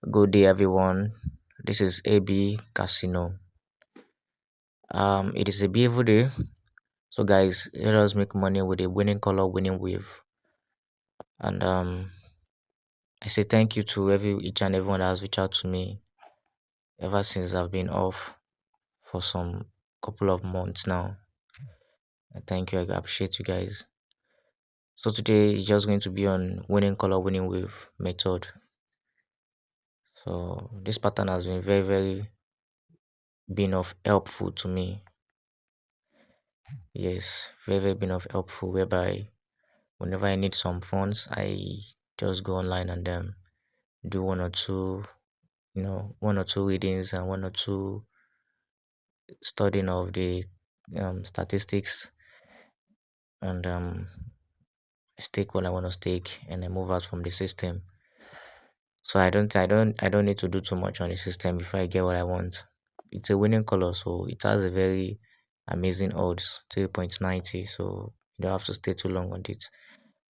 Good day, everyone. This is AB Casino. It is a beautiful day. So, guys, let us make money with a winning color, winning wave. And I say thank you to each and everyone that has reached out to me ever since I've been off for some couple of months now. Thank you. I appreciate you guys. So today is just going to be on winning color, winning wave method. So this pattern has been very been of helpful to me. Yes, very been of helpful whereby whenever I need some funds, I just go online and do one or two, one or two readings and one or two studying of the statistics and stake what I want to stake and then move out from the system. So I don't need to do too much on the system before I get what I want. It's a winning color, so it has a very amazing odds, 3.90. So you don't have to stay too long on it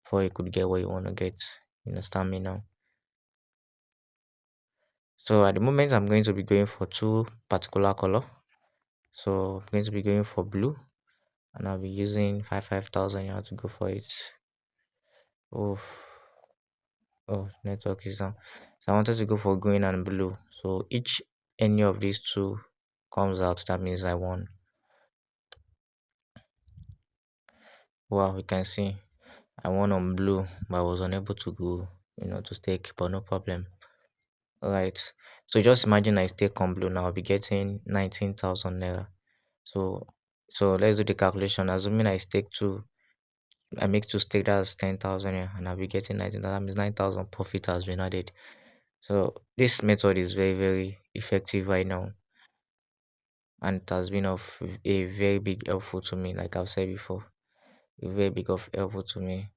before you could get what you want to get. You understand me now? So at the moment, I'm going to be going for two particular color. So I'm going to be going for blue, and I'll be using 5,000 here to go for it. Oh, network is down. So I wanted to go for green and blue. So each any of these two comes out, that means I won. Wow, you can see I won on blue, but I was unable to go, to stake, but no problem. Alright. So just imagine I stake on blue now, I'll be getting 19,000 naira. So let's do the calculation. Assuming I stake two, I make two stake, that's 10,000 here, and I'll be getting 19,000. That means 9,000 profit has been added. So this method is very effective right now, and it has been of a very big helpful to me, like I've said before, a very big of helpful to me.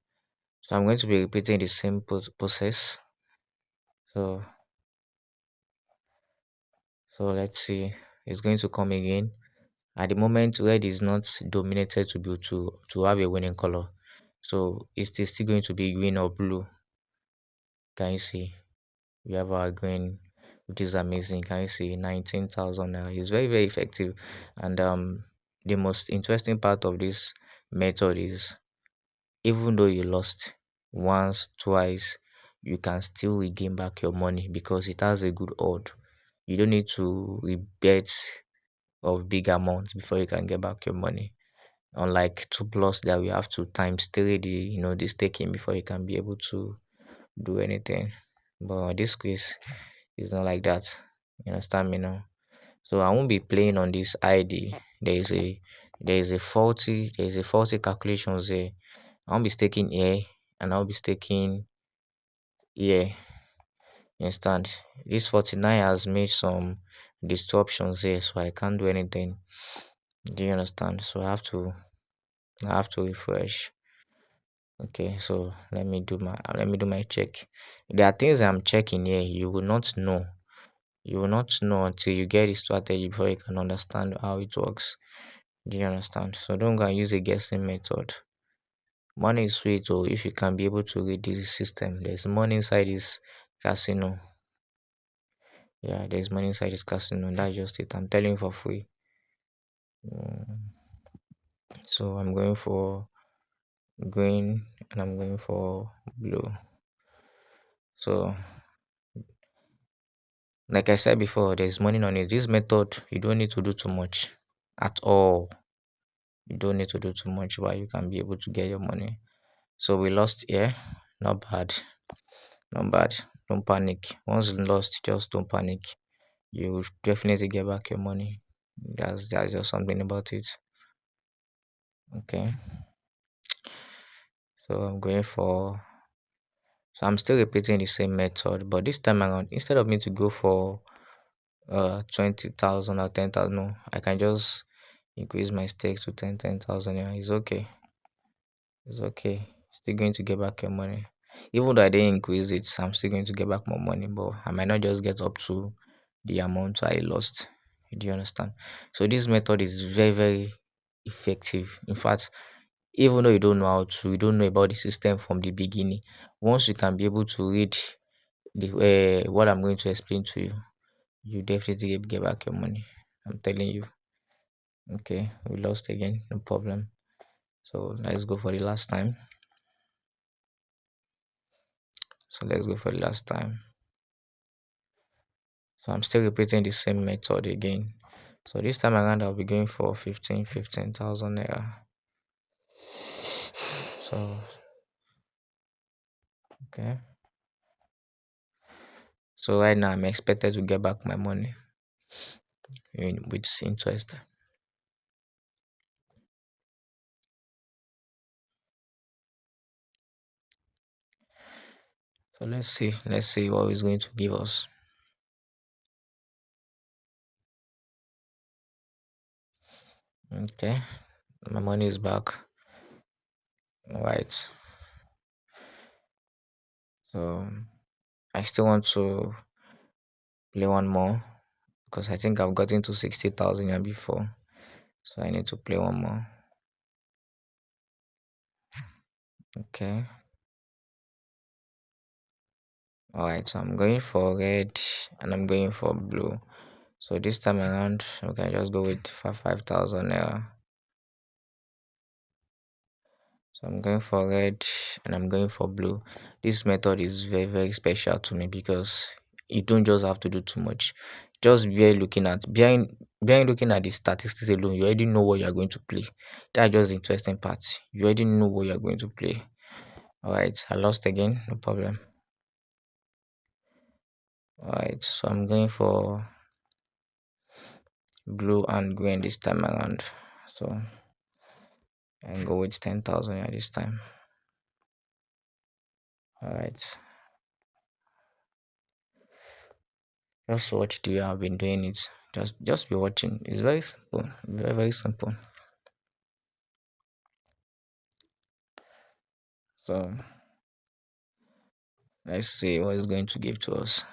So I'm going to be repeating the same process. So let's see. It's going to come again. At the moment, red is not dominated to have a winning color. So it's still going to be green or blue. Can you see? We have our green, which is amazing. Can you see? 19,000 now. It's very effective. And the most interesting part of this method is even though you lost once, twice, you can still regain back your money because it has a good odd. You don't need to rebet of big amounts before you can get back your money. Unlike 2+ that we have to times three the staking before you can be able to do anything. But this quiz is not like that. You understand me now? So I won't be playing on this ID. There is a faulty calculations here. I won't be staking here and I'll be staking here. You understand? This 49 has made some disruptions here, so I can't do anything. Do you understand? So I have to refresh. Okay, so let me do my check. There are things I'm checking here. You will not know. You will not know until you get the strategy before you can understand how it works. Do you understand? So don't go and use a guessing method. Money is sweet, or if you can be able to read this system, there's money inside this casino. Yeah, there's money inside this casino. That's just it. I'm telling you for free. Mm, So I'm going for green and I'm going for blue. So like I said before, there's money on it. This method, you don't need to do too much at all. You don't need to do too much while you can be able to get your money. So we lost here. Not bad. Not bad. Don't panic. Once you lost, just don't panic. You will definitely get back your money. That's just something about it. Okay. So I'm still repeating the same method, but this time around, instead of me to go for 20,000 or 10,000, no, I can just increase my stake to 10,000. Yeah, it's okay. It's okay. Still going to get back your money. Even though I didn't increase it, I'm still going to get back more money, but I might not just get up to the amount I lost. Do you understand? So this method is very effective. In fact, even though you don't know about the system from the beginning, once you can be able to read the what I'm going to explain to you, you definitely get back your money. I'm telling you. Okay, we lost again, no problem. So let's go for the last time. So let's go for the last time. So I'm still repeating the same method again. So this time around I'll be going for 15,000 naira. So okay. So right now I'm expected to get back my money with interest. So let's see what he's going to give us. Okay, my money is back. All right. So I still want to play one more because I think I've gotten to 60,000 here before. So I need to play one more. Okay. Alright, so I'm going for red and I'm going for blue. So this time around, we can just go with 5,000 naira. So I'm going for red and I'm going for blue. This method is very, very special to me because you don't just have to do too much. Just behind looking at the statistics alone, you already know what you're going to play. That's just the interesting part. You already know what you're going to play. Alright, I lost again, no problem. Alright, so I'm going for blue and green this time around. So I can go with 10,000 at this time. Alright. Just watch the way I've been doing it. Just be watching. It's very simple. Very, very simple. So let's see what it's going to give to us.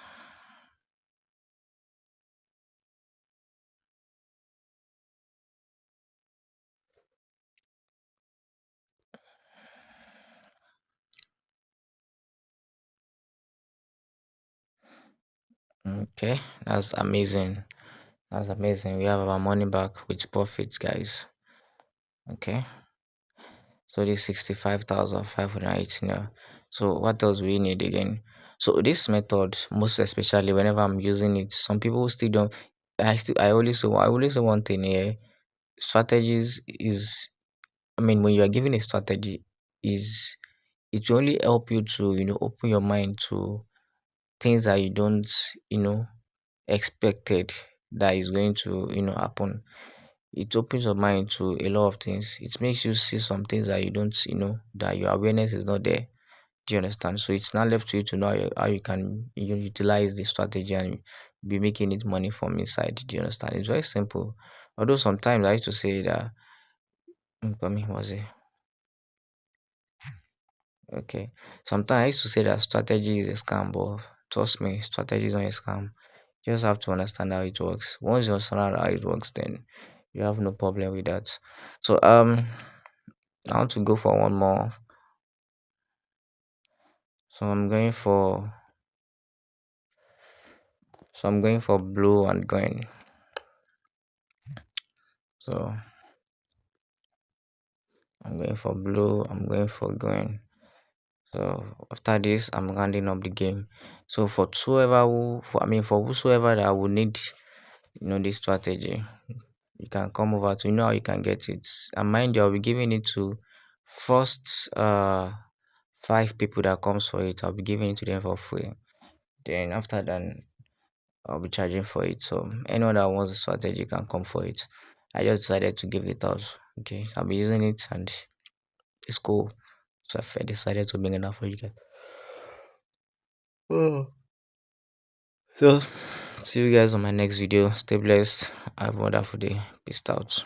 Okay, that's amazing. That's amazing. We have our money back with profits, guys. Okay. So this 65,580 now. So what else we need again? So this method, most especially whenever I'm using it, some people still don't. I always say one thing here. Strategies is, I mean, when you are given a strategy, is it will only help you to open your mind to things that you don't expected that is going to happen. It opens your mind to a lot of things. It makes you see some things that you don't, that your awareness is not there. Do you understand? So it's not left to you to know how you can utilize the strategy and be making it money from inside. Do you understand? It's very simple. Although sometimes I used to say that, coming was it? Okay. Sometimes I used to say that strategy is a scam, but trust me, strategy is not a scam. You just have to understand how it works. Once you understand how it works, then you have no problem with that. So I want to go for one more. So I'm going for blue and green. So I'm going for blue, I'm going for green. So after this, I'm rounding up the game. So for for whosoever that will need, this strategy, you can come over to how you can get it. And mind you, I'll be giving it to first five people that comes for it. I'll be giving it to them for free. Then after that, I'll be charging for it. So anyone that wants the strategy can come for it. I just decided to give it out. Okay, I'll be using it and it's cool. So I decided to bring it out for you guys. Oh. So see you guys on my next video. Stay blessed. Have a wonderful day. Peace out.